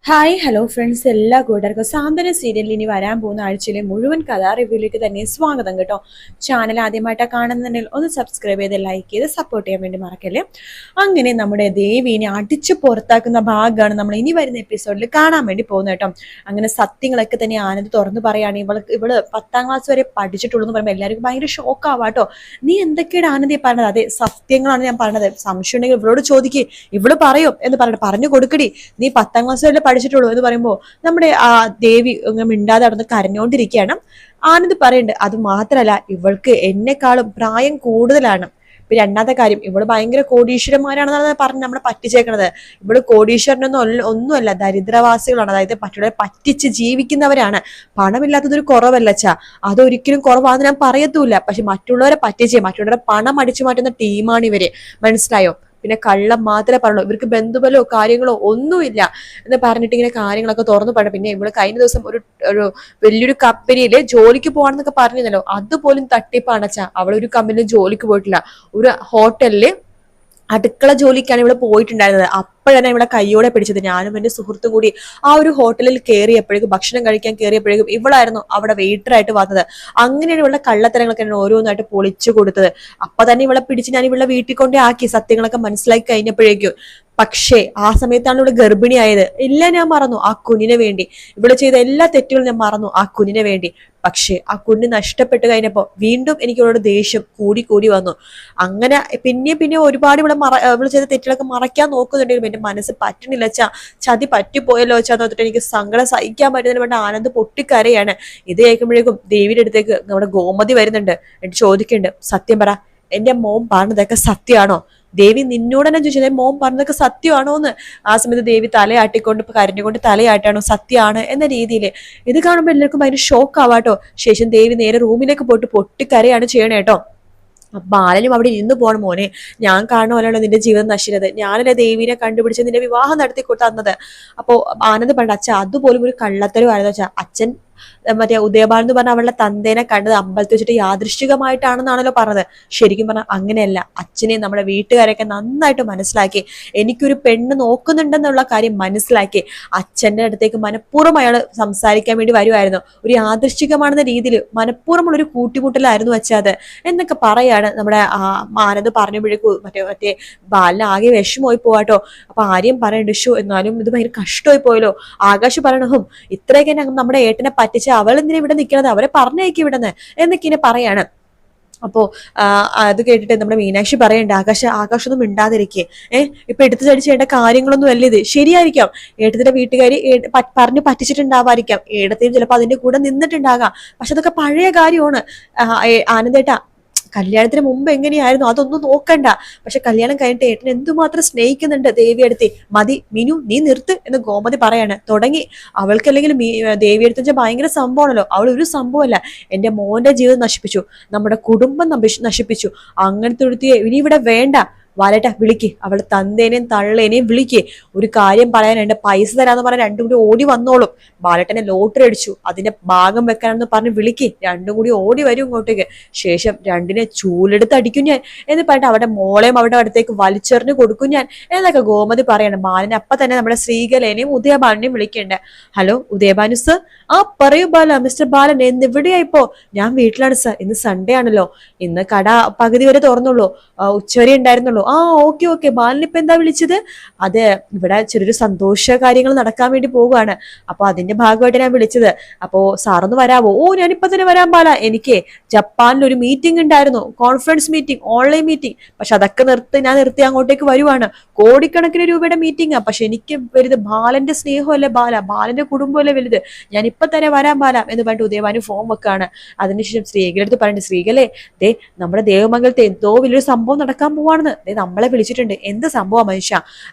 Hi hello friends, എല്ലാ കൂട്ടർക്കും സാന്ത്വന സീരിയലിൽ ഇനി വരാൻ പോകുന്ന ആഴ്ചയിലെ മുഴുവൻ കഥാ റിവ്യൂയിലേക്ക് തന്നെ സ്വാഗതം കേട്ടോ. ചാനൽ ആദ്യമായിട്ടാണ് കാണുന്നുണ്ടെങ്കിൽ ഒന്ന് സബ്സ്ക്രൈബ് ചെയ്ത് ലൈക്ക് ചെയ്ത് സപ്പോർട്ട് ചെയ്യാൻ വേണ്ടി മറക്കല്ലേ. അങ്ങനെ നമ്മുടെ ദേവീനെ അടിച്ചു പുറത്താക്കുന്ന ഭാഗമാണ് നമ്മൾ ഇനി വരുന്ന എപ്പിസോഡിൽ കാണാൻ വേണ്ടി പോകുന്നത് കേട്ടോ. അങ്ങനെ സത്യങ്ങളൊക്കെ തന്നെ ആനന്ദ് തുറന്നു പറയാണ്. ഇവള് 10ാം ക്ലാസ് വരെ പഠിച്ചിട്ടുള്ളൂ എന്ന് പറയുമ്പോൾ എല്ലാവർക്കും ഭയങ്കര ഷോക്ക് ആവാട്ടോ. നീ എന്തൊക്കെയാണ് ആനന്ദി പറഞ്ഞത്? അതെ, സത്യങ്ങളാണ് ഞാൻ പറഞ്ഞത്. സംശയം ഉണ്ടെങ്കിൽ ഇവളോട് ചോദിക്കേ, ഇവള് പറയും എന്ന് പറഞ്ഞിട്ട് പറഞ്ഞു കൊടുക്കടി. നീ 10ാം ക്ലാസ് വരെ പഠിച്ചിട്ടുള്ളൂ എന്ന് പറയുമ്പോൾ നമ്മുടെ ആ ദേവി മിണ്ടാതെ നടന്ന് കരഞ്ഞോണ്ടിരിക്കുകയാണ്. ആനന്ദ് പറയുന്നുണ്ട്, അത് മാത്രല്ല ഇവൾക്ക് എന്നെക്കാളും പ്രായം കൂടുതലാണ്. ഇപ്പൊ രണ്ടാമത്തെ കാര്യം, ഇവള് ഭയങ്കര കോടീശ്വരന്മാരാണെന്നാണ് പറഞ്ഞ് നമ്മളെ പറ്റിച്ചേക്കണത്. ഇവള് ഒന്നുമല്ല, ദരിദ്രവാസികളാണ്. അതായത് മറ്റുള്ളവരെ പറ്റിച്ച് ജീവിക്കുന്നവരാണ്. പണമില്ലാത്തതൊരു കുറവല്ലച്ചാ, അതൊരിക്കലും കുറവാന്ന് ഞാൻ പറയത്തൂല്ല. പക്ഷെ മറ്റുള്ളവരെ പറ്റിച്ച് മറ്റുള്ളവരെ പണം അടിച്ചു മാറ്റുന്ന ടീമാണ് ഇവര്. മനസ്സിലായോ? പിന്നെ കള്ളം മാത്രമേ പറഞ്ഞുള്ളൂ, ഇവർക്ക് ബന്ധുബലോ കാര്യങ്ങളോ ഒന്നുമില്ല എന്ന് പറഞ്ഞിട്ട് ഇങ്ങനെ കാര്യങ്ങളൊക്കെ തുറന്നു പറഞ്ഞു. പിന്നെ ഇവള് കഴിഞ്ഞ ദിവസം ഒരു വലിയൊരു കമ്പനിയിൽ ജോലിക്ക് പോവാണെന്നൊക്കെ പറഞ്ഞിരുന്നല്ലോ, അതുപോലും തട്ടിപ്പാണച്ചാ. അവളൊരു കമ്പനിയിൽ ജോലിക്ക് പോയിട്ടില്ല, ഒരു ഹോട്ടലില് അടുക്കള ജോലിക്കാണ് ഇവിടെ പോയിട്ടുണ്ടായിരുന്നത്. അപ്പോഴാണ് ഇവിടെ കയ്യോടെ പിടിച്ചത്. ഞാനും എന്റെ സുഹൃത്തും കൂടി ആ ഒരു ഹോട്ടലിൽ കയറിയപ്പോഴേക്കും, ഭക്ഷണം കഴിക്കാൻ കയറിയപ്പോഴേക്കും ഇവളായിരുന്നു അവിടെ വെയിറ്ററായിട്ട് വന്നത്. അങ്ങനെയാണ് ഇവളുടെ കള്ളത്തരങ്ങളൊക്കെ ഓരോന്നായിട്ട് പൊളിച്ചു കൊടുത്തത്. അപ്പൊ തന്നെ ഇവളെ പിടിച്ച് ഞാൻ ഇവളെ വീട്ടിൽ കൊണ്ടേ ആക്കി, സത്യങ്ങളൊക്കെ മനസ്സിലാക്കി കഴിഞ്ഞപ്പോഴേക്കും. പക്ഷേ ആ സമയത്താണ് ഇവിടെ ഗർഭിണിയായത്. ഇല്ല, ഞാൻ മറന്നു ആ കുഞ്ഞിനെ വേണ്ടി. ഇവിടെ ചെയ്ത എല്ലാ തെറ്റുകളും ഞാൻ മറന്നു ആ കുഞ്ഞിനെ വേണ്ടി. പക്ഷെ ആ കുഞ്ഞ് നഷ്ടപ്പെട്ട് കഴിഞ്ഞപ്പോ വീണ്ടും എനിക്ക് ഇവളോട് ദേഷ്യം കൂടി കൂടി വന്നു. അങ്ങനെ പിന്നെ ഒരുപാട് ഇവള് ചെയ്ത തെറ്റുകളൊക്കെ മറയ്ക്കാൻ നോക്കുന്നുണ്ടെങ്കിലും എന്റെ മനസ്സ് പറ്റണില്ല വെച്ചാ. ചതി പറ്റിപ്പോയല്ലോ വെച്ചാൽ നോക്കിട്ട് എനിക്ക് സങ്കടം സഹിക്കാൻ പറ്റുന്നതിന് വേണ്ട ആനന്ദ് പൊട്ടിക്കരയാണ്. ഇത് കേൾക്കുമ്പോഴേക്കും ദേവിയുടെ അടുത്തേക്ക് നമ്മുടെ ഗോമതി വരുന്നുണ്ട്. എന്നിട്ട് ചോദിക്കുന്നുണ്ട്, സത്യം പറ, എന്റെ മോൻ പറഞ്ഞതൊക്കെ സത്യമാണോ? ദേവി നിന്നോട് തന്നെ ചോദിച്ചത്, മോൻ പറഞ്ഞതൊക്കെ സത്യമാണോ എന്ന്. ആ സമയത്ത് ദേവി തലയാട്ടിക്കൊണ്ട് കരഞ്ഞുകൊണ്ട് തലയാട്ടാണോ സത്യമാണ് എന്ന രീതിയിൽ. ഇത് കാണുമ്പോൾ എല്ലാവർക്കും ഭയങ്കര ഷോക്ക് ആവാട്ടോ. ശേഷം ദേവി നേരെ റൂമിലേക്ക് പോയിട്ട് പൊട്ടിക്കരയാണ് ചെയ്യണേ കേട്ടോ. ബാലനും അവിടെ ഇരുന്ന് പോകണം, മോനെ ഞാൻ കാണുന്ന പോലെയാണോ നിന്റെ ജീവിതം നശിച്ചത്? ഞാനല്ലേ ദേവീനെ കണ്ടുപിടിച്ച് നിന്റെ വിവാഹം നടത്തി തന്നത്. അപ്പോ ആനന്ദ് പറഞ്ഞു, അച്ഛൻ അതുപോലും ഒരു കള്ളത്തരമായിരുന്നു അച്ഛാ. അച്ഛൻ മറ്റേ ഉദയബാലൻ എന്ന് പറഞ്ഞ അവളുടെ തന്തേനെ കണ്ടത് അമ്പലത്തിൽ വെച്ചിട്ട് യാദൃശ്ചികമായിട്ടാണെന്നാണല്ലോ പറഞ്ഞത്. ശരിക്കും പറഞ്ഞാൽ അങ്ങനെയല്ല. അച്ഛനെ നമ്മുടെ വീട്ടുകാരെയൊക്കെ നന്നായിട്ട് മനസ്സിലാക്കി, എനിക്കൊരു പെണ്ണ് നോക്കുന്നുണ്ടെന്നുള്ള കാര്യം മനസ്സിലാക്കി അച്ഛന്റെ അടുത്തേക്ക് മനഃപൂർവ്വം അയാൾ സംസാരിക്കാൻ വേണ്ടി വരുമായിരുന്നു. ഒരു യാദൃശ്ചികമാണെന്ന രീതിയിൽ മനഃപൂർവ്വമുള്ള ഒരു കൂട്ടിമുട്ടലായിരുന്നു വെച്ചത് എന്നൊക്കെ പറയാണ് നമ്മുടെ ആനന്ദ് പറഞ്ഞപ്പോഴേക്കും മറ്റേ ബാലിന് ആകെ വിഷമമായി പോവാട്ടോ. അപ്പൊ ആര്യം പറയണ്ട, ഷോ എന്നാലും ഇത് ഭയങ്കര കഷ്ടമായി പോയല്ലോ. ആകാശ് പറയണതും ഇത്രയൊക്കെ നമ്മുടെ ഏട്ടനെ പറ്റിച്ച് അവൾ എന്തിനാ ഇവിടെ നിൽക്കുന്നത്, അവരെ പറഞ്ഞേക്ക് ഇവിടെന്ന് എന്നൊക്കെ ഇങ്ങനെ പറയാണ്. അപ്പോ അത് കേട്ടിട്ട് നമ്മുടെ മീനാക്ഷി പറയണ്ട, ആകാശൊന്നും മിണ്ടാതിരിക്കേ. ഇപ്പൊ എടുത്തു ചടിച്ച് ചെയ്യേണ്ട കാര്യങ്ങളൊന്നും അല്ല ഇത്. ശരിയായിരിക്കാം, ഏട്ടത്തിന്റെ വീട്ടുകാരി പറഞ്ഞു പറ്റിച്ചിട്ടുണ്ടാവായിരിക്കാം, ഏടത്തെയും ചിലപ്പോ അതിന്റെ കൂടെ നിന്നിട്ടുണ്ടാകാം. പക്ഷെ അതൊക്കെ പഴയ കാര്യമാണ്. ആനന്ദേട്ടാ, കല്യാണത്തിന് മുമ്പ് എങ്ങനെയായിരുന്നു അതൊന്നും നോക്കണ്ട. പക്ഷെ കല്യാണം കഴിഞ്ഞിട്ട് ഏട്ടൻ എന്തുമാത്രം സ്നേഹിക്കുന്നുണ്ട് ദേവിയെടുത്ത്. മതി മിനു, നീ നിർത്ത് എന്ന് ഗോമതി പറയാണ്. തുടങ്ങി അവൾക്ക് അല്ലെങ്കിൽ ദേവിയെടുത്ത ഭയങ്കര സംഭവമാണല്ലോ. അവൾ ഒരു സംഭവമല്ല, എന്റെ മോന്റെ ജീവിതം നശിപ്പിച്ചു, നമ്മുടെ കുടുംബം നശിപ്പിച്ചു. അങ്ങനത്തെ ഒരുത്തിയെ ഇനി ഇവിടെ വേണ്ട. വാലേട്ട വിളിക്ക്, അവള് തന്തേനെയും തള്ളേനെയും വിളിക്ക്. ഒരു കാര്യം പറയാനുണ്ട്, പൈസ തരാന്ന് പറഞ്ഞ രണ്ടും കൂടി ഓടി വന്നോളും. ബാലേട്ടനെ ലോട്ടറി അടിച്ചു, അതിന്റെ ഭാഗം വെക്കാനെന്ന് പറഞ്ഞ് വിളിക്ക്. രണ്ടും കൂടി ഓടി വരും ഇങ്ങോട്ടേക്ക്. ശേഷം രണ്ടിനെ ചൂലെടുത്ത് അടിക്കും ഞാൻ എന്ന് പറഞ്ഞിട്ട് അവിടെ മോളെയും അവിടെ അടുത്തേക്ക് വലിച്ചെറിഞ്ഞ് കൊടുക്കും ഞാൻ എന്നൊക്കെ ഗോമതി പറയണം. ബാലനെ അപ്പൊ തന്നെ നമ്മുടെ ശ്രീകലേനെയും ഉദയബാലനെയും വിളിക്കണ്ടേ. Hello Udayabhanu sir. ആ പറയൂ ബാല. മിസ്റ്റർ ബാലൻ എവിടെയായിപ്പോ? ഞാൻ വീട്ടിലാണ് സർ, ഇന്ന് സൺഡേ ആണല്ലോ. ഇന്ന് കട പകുതി വരെ തുറന്നുള്ളൂ, ഉച്ചവരെ ഉണ്ടായിരുന്നുള്ളൂ. ആ ഓക്കെ ബാലൻ ഇപ്പൊ എന്താ വിളിച്ചത്? അത് ഇവിടെ ചെറിയൊരു സന്തോഷ കാര്യങ്ങൾ നടക്കാൻ വേണ്ടി പോവുകയാണ്, അപ്പൊ അതിന്റെ ഭാഗമായിട്ട് ഞാൻ വിളിച്ചത്. അപ്പോ സാറൊന്ന് വരാവോ? ഓ ഞാനിപ്പോ തന്നെ വരാൻ ബാല. എനിക്ക് ജപ്പാനിൽ ഒരു മീറ്റിംഗ് ഉണ്ടായിരുന്നു, കോൺഫറൻസ് മീറ്റിംഗ്, ഓൺലൈൻ മീറ്റിംഗ്. പക്ഷെ അതൊക്കെ ഞാൻ നിർത്തി അങ്ങോട്ടേക്ക് വരുവാണ്. കോടിക്കണക്കിന് രൂപയുടെ മീറ്റിംഗാ. പക്ഷെ എനിക്ക് വലുത് ബാലന്റെ സ്നേഹമല്ലേ ബാലന്റെ കുടുംബമല്ലേ വലുത്. ഞാൻ ഇപ്പൊ തന്നെ വരാൻ ബാല എന്ന് പറഞ്ഞിട്ട് ഉദയവാന് ഫോം വെക്കാണ്. അതിനുശേഷം ശ്രീകല അടുത്ത് പറഞ്ഞിട്ട്, ശ്രീകലേ ദേ നമ്മുടെ ദേവമംഗലത്തെ എന്തോ വലിയൊരു സംഭവം നടക്കാൻ പോവാണെന്ന്. നമ്മളെ വിളിച്ചിട്ടുണ്ട്. എന്ത് സംഭവം മനുഷ്യ?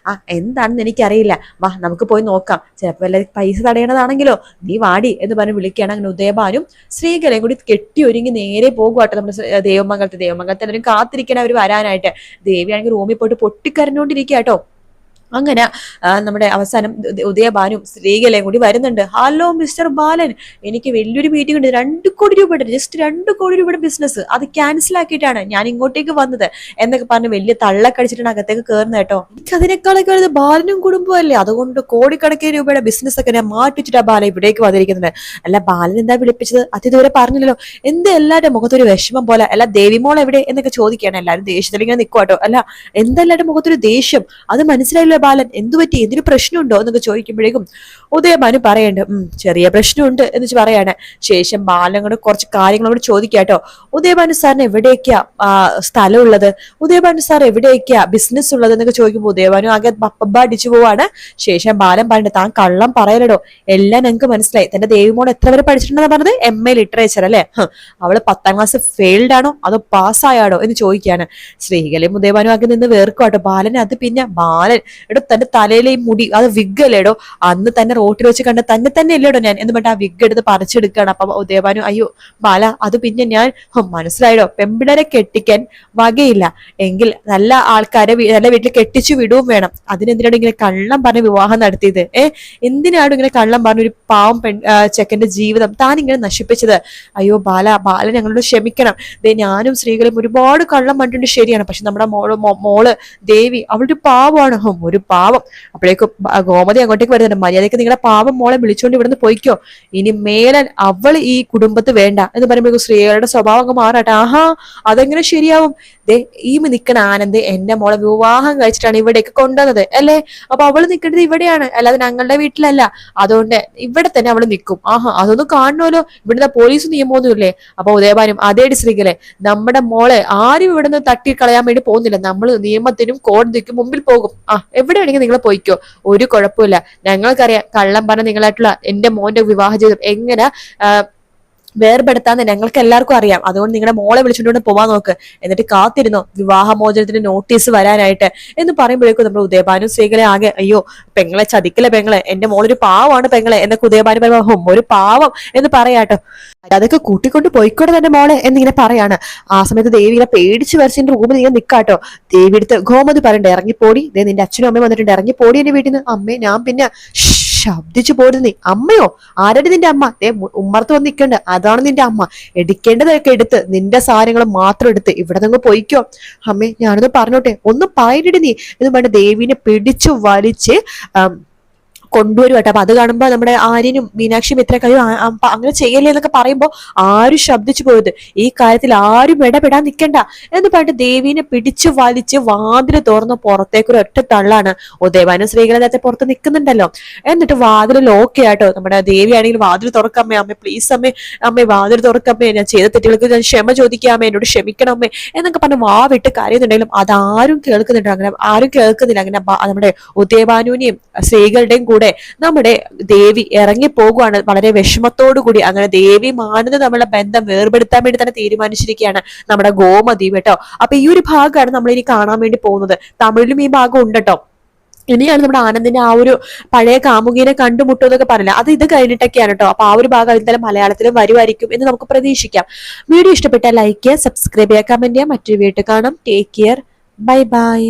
എന്താണെന്ന് എനിക്കറിയില്ല, വാ നമുക്ക് പോയി നോക്കാം. ചിലപ്പോ വല്ല പൈസ തടയണതാണെങ്കിലോ, നീ വാടി എന്ന് പറഞ്ഞ് വിളിക്കുകയാണ്. അങ്ങനെ ഉദയബാനും ശ്രീകലയും കൂടി കെട്ടി ഒരുങ്ങി നേരെ പോകുവാട്ടോ നമ്മുടെ ദേവമംഗലത്തെ. എല്ലാവരും കാത്തിരിക്കണം അവർ വരാനായിട്ട്. ദേവിയാണെങ്കിൽ റൂമിൽ പോയിട്ട് പൊട്ടിക്കരഞ്ഞോണ്ടിരിക്കുക കേട്ടോ. അങ്ങനെ നമ്മുടെ അവസാനം ഉദയഭാനും ശ്രീകലയും കൂടി വരുന്നുണ്ട്. ഹലോ മിസ്റ്റർ ബാലൻ, എനിക്ക് വലിയൊരു മീറ്റിംഗ് ഉണ്ട്, 2 കോടി രൂപയുടെ, ജസ്റ്റ് 2 കോടി രൂപയുടെ ബിസിനസ്, അത് ക്യാൻസൽ ആക്കിയിട്ടാണ് ഞാൻ ഇങ്ങോട്ടേക്ക് വന്നത് എന്നൊക്കെ പറഞ്ഞ് വലിയ തള്ളക്കടിച്ചിട്ടാണ് അകത്തേക്ക് കയറുന്നത് കേട്ടോ. എനിക്ക് അതിനേക്കാളൊക്കെ വരുന്നത് ബാലനും കുടുംബം അല്ലേ, അതുകൊണ്ട് കോടിക്കണക്കിന് രൂപയുടെ ബിസിനസ് ഒക്കെ ഞാൻ മാറ്റിച്ചിട്ടാ ബാല ഇവിടേക്ക് വന്നിരിക്കുന്നത്. അല്ല ബാലൻ എന്താ വിളിപ്പിച്ചത്, അത് ഇതുവരെ പറഞ്ഞില്ലല്ലോ, എന്ത് എല്ലാവരുടെ മുഖത്തൊരു വിഷമം പോലെ, അല്ല ദേവിമോൾ എവിടെ എന്നൊക്കെ ചോദിക്കുകയാണ്. എല്ലാവരും ദേഷ്യത്തിൽ ഇങ്ങനെ നിൽക്കുവാട്ടോ. അല്ല എന്താ എല്ലാവരുടെ മുഖത്തൊരു ദേഷ്യം, അത് മനസ്സിലായില്ല ബാലൻ, എന്തു പറ്റി, എന്തൊരു പ്രശ്നമുണ്ടോ എന്നൊക്കെ ചോദിക്കുമ്പോഴേക്കും ഉദയഭാനു പറയണ്ട് ചെറിയ പ്രശ്നമുണ്ട് എന്ന് വെച്ച് പറയാണ്. ശേഷം ബാലനോട് കുറച്ച് കാര്യങ്ങളോട് ചോദിക്കാട്ടോ. ഉദയഭാനു സാറിന് എവിടേക്കാ സ്ഥലം ഉള്ളത്, ഉദയഭാനു സാർ എവിടേക്കാ ബിസിനസ് ഉള്ളത് എന്നൊക്കെ ചോദിക്കുമ്പോൾ ഉദയഭാനു ആകെ ബപ്പ അടിച്ചു പോവാണ്. ശേഷം ബാലൻ പറഞ്ഞിട്ട് താൻ കള്ളം പറയലടോ, എല്ലാം ഞങ്ങൾക്ക് മനസ്സിലായി. തന്റെ ദേവിമോൾ എത്ര വരെ പഠിച്ചിട്ടുണ്ടെന്ന് പറഞ്ഞത് MA ലിറ്ററേച്ചർ അല്ലെ, അവള് 10ാം ക്ലാസ് ഫെയിൽഡ് ആണോ അതോ പാസ്സായാടോ എന്ന് ചോദിക്കാണ്. ശ്രീകലയും ഉദയഭാനു ആകെ നിന്ന് വേർക്കുവാട്ടോ. ബാലൻ അത് പിന്നെ ബാലൻ എടോ തന്റെ തലയിലെ ഈ മുടി അത് വിഗ് അല്ലേടോ, അന്ന് തന്നെ റോട്ടിൽ വെച്ച് കണ്ട തന്നെ അല്ലേടോ ഞാൻ എന്ന് പറഞ്ഞിട്ട് ആ വിഗ് എടുത്ത് പറിച്ചെടുക്കുകയാണ്. അപ്പൊ ഉദയഭാനു അയ്യോ ബാല അത് പിന്നെ ഞാൻ മനസ്സിലായടോ, പെമ്പിടരെ കെട്ടിക്കാൻ വകയില്ല എങ്കിൽ നല്ല ആൾക്കാരെ നല്ല വീട്ടിൽ കെട്ടിച്ചു വിടുകയും വേണം, അതിനെന്തിനാണ് ഇങ്ങനെ കള്ളം പറഞ്ഞ് വിവാഹം നടത്തിയത്, എന്തിനാണ് ഇങ്ങനെ കള്ളം പറഞ്ഞ ഒരു പാവം ചെക്കന്റെ ജീവിതം താൻ ഇങ്ങനെ നശിപ്പിച്ചത്. അയ്യോ ബാല ഞങ്ങളോട് ക്ഷമിക്കണം, ഞാനും സ്ത്രീകളും ഒരുപാട് കള്ളം പറഞ്ഞിട്ടുണ്ട് ശരിയാണ്, പക്ഷെ നമ്മുടെ മോള് ദേവി അവളൊരു പാവമാണ്, ഒരു പാവം. അപ്പോഴേക്കും ഗോമതി അങ്ങോട്ടേക്ക് വരുന്നുണ്ട്. മര്യാദയ്ക്ക് നിങ്ങളുടെ പാവം മോളെ വിളിച്ചുകൊണ്ട് ഇവിടുന്ന് പോയിക്കോ, ഇനി മേലൻ അവൾ ഈ കുടുംബത്ത് വേണ്ട എന്ന് പറയുമ്പോൾ സ്ത്രീകളുടെ സ്വഭാവം അങ്ങ് മാറാട്ടെ. ആഹാ അതെങ്ങനെ ശരിയാവും, ഈ നിൽക്കണ ആനന്ദ് എന്റെ മോളെ വിവാഹം കഴിച്ചിട്ടാണ് ഇവിടേക്ക് കൊണ്ടുവന്നത് അല്ലേ, അപ്പൊ അവള് നിൽക്കേണ്ടത് ഇവിടെയാണ്, അല്ലാതെ ഞങ്ങളുടെ വീട്ടിലല്ല, അതുകൊണ്ട് ഇവിടെ തന്നെ അവള് നിൽക്കും. ആഹാ അതൊന്നും കാണണമല്ലോ, ഇവിടുത്തെ പോലീസ് നിയമമൊന്നുമില്ലേ. അപ്പൊ ഉദയഭാനും അതേടി സ്ത്രീകളെ, നമ്മുടെ മോളെ ആരും ഇവിടുന്ന് തട്ടിക്കളയാൻ വേണ്ടി പോകുന്നില്ല, നമ്മൾ നിയമത്തിനും കോടതിക്കും മുമ്പിൽ പോകും, എവിടെയാണെങ്കിൽ നിങ്ങൾ പോയിക്കോ, ഒരു കുഴപ്പമില്ല, ഞങ്ങൾക്കറിയാം കള്ളം പറഞ്ഞ നിങ്ങളായിട്ടുള്ള എന്റെ മോന്റെ വിവാഹ ജീവിതം എങ്ങനെ വേർപെടുത്താന്ന് ഞങ്ങൾക്ക് എല്ലാവർക്കും അറിയാം, അതുകൊണ്ട് നിങ്ങളുടെ മോളെ വിളിച്ചുകൊണ്ട് പോവാൻ നോക്ക്, എന്നിട്ട് കാത്തിരുന്നോ വിവാഹമോചനത്തിന് നോട്ടീസ് വരാനായിട്ട് എന്ന് പറയുമ്പോഴേക്കും നമ്മുടെ ഉദയഭാനു സ്ത്രീകളെ ആകെ അയ്യോ പെങ്ങളെ ചതിക്കലെ പെങ്ങളെ, എന്റെ മോളൊരു പാവമാണ് പെങ്ങളെ എന്നൊക്കെ ഉദയഭാനു പറയുമ്പോ ഒരു പാവം എന്ന് പറയാട്ടോ, അതൊക്കെ കൂട്ടിക്കൊണ്ട് പോയിക്കോട്ടെ തന്നെ മോളെ എന്നിങ്ങനെ പറയാണ്. ആ സമയത്ത് ദേവി ഇങ്ങനെ പേടിച്ച് വരച്ചെന്റെ റൂമിൽ ഇങ്ങനെ നിക്കാട്ടോ. ദേവി എടുത്ത് ഗോമതി പറയണ്ടേ ഇറങ്ങിപ്പോടി, നിന്റെ അച്ഛനും അമ്മയും വന്നിട്ടുണ്ട്, ഇറങ്ങിപ്പോടി എന്റെ വീട്ടിൽ നിന്ന്. അമ്മേ ഞാൻ പിന്നെ ശബ്ദിച്ചു പോരുന്നു. നീ അമ്മയോ, ആരുടെ നിന്റെ അമ്മ, ഉമ്മർത്ത് വന്ന് നിൽക്കണ്ട, അതാണ് നിന്റെ അമ്മ, എടുക്കേണ്ടതൊക്കെ എടുത്ത് നിന്റെ സാധനങ്ങൾ മാത്രം എടുത്ത് ഇവിടെ നിന്ന് പോയിക്കോ. അമ്മേ ഞാനൊന്ന് പറഞ്ഞോട്ടെ, ഒന്ന് പറയടി നീ എന്ന് പറഞ്ഞ ദേവീനെ പിടിച്ചു വലിച്ച് കൊണ്ടുവരും കേട്ടോ. അപ്പൊ അത് കാണുമ്പോ നമ്മുടെ ആര്യനും മീനാക്ഷിയും ഇത്ര കഴിയും അങ്ങനെ ചെയ്യല്ലേ എന്നൊക്കെ പറയുമ്പോ ആരും ശബ്ദിച്ചു പോയത്, ഈ കാര്യത്തിൽ ആരും ഇടപെടാൻ നിൽക്കണ്ട എന്ന് പറഞ്ഞിട്ട് ദേവീനെ പിടിച്ചു വലിച്ച് വാതില് തുറന്ന് പുറത്തേക്കൊരു ഒറ്റ തള്ളാണ്. ഉദയഭാനും സ്ത്രീകളെ നേരത്തെ പുറത്ത് നിൽക്കുന്നുണ്ടല്ലോ, എന്നിട്ട് വാതിൽ ലോക്ക് ആട്ടോ. നമ്മുടെ ദേവി ആണെങ്കിൽ വാതിൽ തുറക്കമ്മേ, അമ്മേ പ്ലീസ് അമ്മേ വാതിൽ തുറക്കമ്മേ, ഞാൻ ചെയ്ത തെറ്റുകൾക്ക് ഞാൻ ക്ഷമ ചോദിക്കാമേ, എന്നോട് ക്ഷമിക്കണം അമ്മേ എന്നൊക്കെ പറഞ്ഞ് വിട്ട് കരയുന്നുണ്ടെങ്കിലും അതാരും കേൾക്കുന്നുണ്ട്. അങ്ങനെ ആരും കേൾക്കുന്നില്ല. അങ്ങനെ നമ്മുടെ ഉദയഭാനുവിനെയും സ്ത്രീകളുടെയും കൂടെ നമ്മുടെ ദേവി ഇറങ്ങി പോകുവാണ് വളരെ വിഷമത്തോടു കൂടി. അങ്ങനെ ദേവി ആനന്ദ് നമ്മളെ ബന്ധം വേർപെടുത്താൻ വേണ്ടി തന്നെ തീരുമാനിച്ചിരിക്കുകയാണ് നമ്മുടെ ഗോമതി കേട്ടോ. അപ്പൊ ഈ ഒരു ഭാഗമാണ് നമ്മൾ ഇനി കാണാൻ വേണ്ടി പോകുന്നത്. തമിഴിലും ഈ ഭാഗം ഉണ്ട് കേട്ടോ. ഇനിയാണ് നമ്മുടെ ആനന്ദിന്റെ ആ ഒരു പഴയ കാമുകീനെ കണ്ടുമുട്ടും എന്നൊക്കെ പറഞ്ഞില്ല, അത് ഇത് കഴിഞ്ഞിട്ടൊക്കെയാണ് കേട്ടോ. അപ്പൊ ആ ഒരു ഭാഗം എന്തായാലും മലയാളത്തിലും വരുമായിരിക്കും എന്ന് നമുക്ക് പ്രതീക്ഷിക്കാം. വീഡിയോ ഇഷ്ടപ്പെട്ടാൽ ലൈക്ക് ചെയ്യുക, സബ്സ്ക്രൈബ് ചെയ്യുക, കമന്റ് ചെയ്യുക. മറ്റൊരു വീഡിയോ കാണാം. Take care, bye bye.